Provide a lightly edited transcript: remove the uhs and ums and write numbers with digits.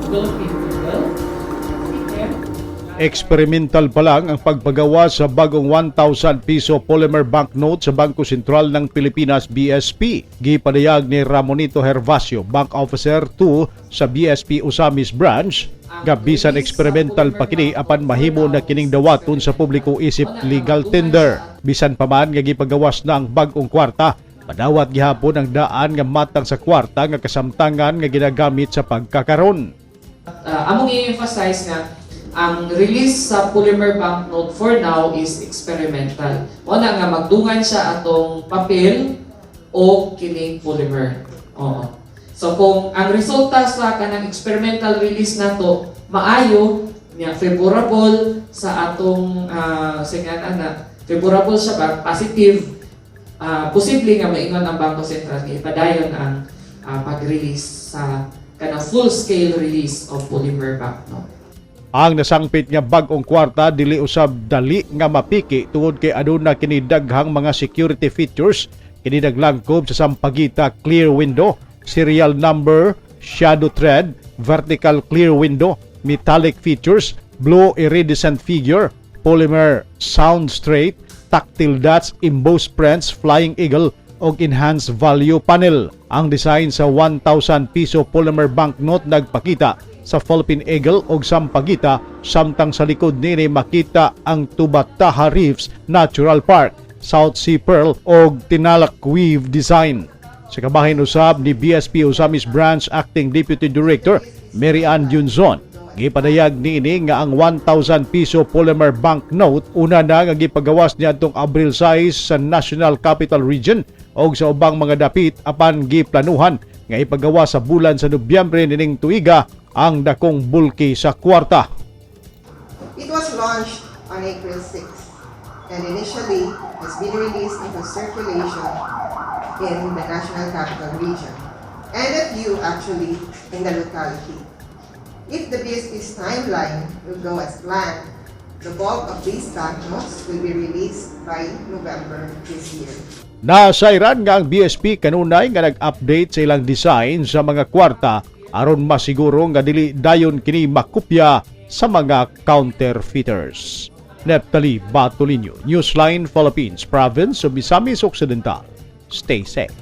Philippine Eagle. Experimental pa lang ang pagpagawa sa bagong 1,000 piso polymer banknote sa Bangko Sentral ng Pilipinas BSP. Gipadayag ni Ramonito Hervasio, Bank Officer 2 sa BSP Osamis Branch, nga bisan experimental pa kini apan mahimo na kining dawaton sa publiko isip legal tender. Bisan pa man nga gipagawas na ang bagong kwarta, padawat gihapon ang daan nga matang sa kwarta nga kasamtangan nga ginagamit sa pagkakaron. Among i-emphasize nga ang release sa polymer banknote for now is experimental. Una nga magdungan siya atong papel o kining polymer. Oo. So kung ang resulta sa kanang experimental release nato maayo, niya favorable sa atong favorable siya ba, positive, posible nga maingon ang Bangko Sentral nga ipadayon ang pag-release sa kanang full-scale release of polymer banknote. Ang nasangpit nga bag-ong kwarta dili usab dali nga mapiki tungod kay aduna kini daghang mga security features, kini naglangkob sa sampagita clear window, serial number, shadow thread, vertical clear window, metallic features, blue iridescent figure, polymer sound straight, tactile dots, embossed prints, flying eagle og enhanced value panel. Ang design sa 1,000 piso polymer banknote nagpakita sa Philippine Eagle og sampagita, samtang sa likod nini makita ang Tubataha Reefs Natural Park, South Sea Pearl og Tinalak Weave design. Sa kabahin usab ni BSP Osamis Branch Acting Deputy Director Mary Ann Junzon, gipadayag niini nga ang 1,000 piso polymer banknote una na nga gipagawas niadtong Abril 6 sa National Capital Region og sa ubang mga dapit apan giplanuhan nga ipagawa sa bulan sa Nobyembre nining tuiga ang dakong bulki sa kwarta. It was launched on April 6 and initially has been released into circulation in the National Capital Region and a few actually in the locality. If the BSP's timeline will go as planned, the bulk of these banknotes will be released by November this year. Nasairan nga ang BSP kanunay nga nag-update sa ilang design sa mga kwarta aron masiguro nga dili dayon kini makopya sa mga counterfeiters. Neptali Batolino, Newsline Philippines, Province of Misamis Occidental. Stay safe.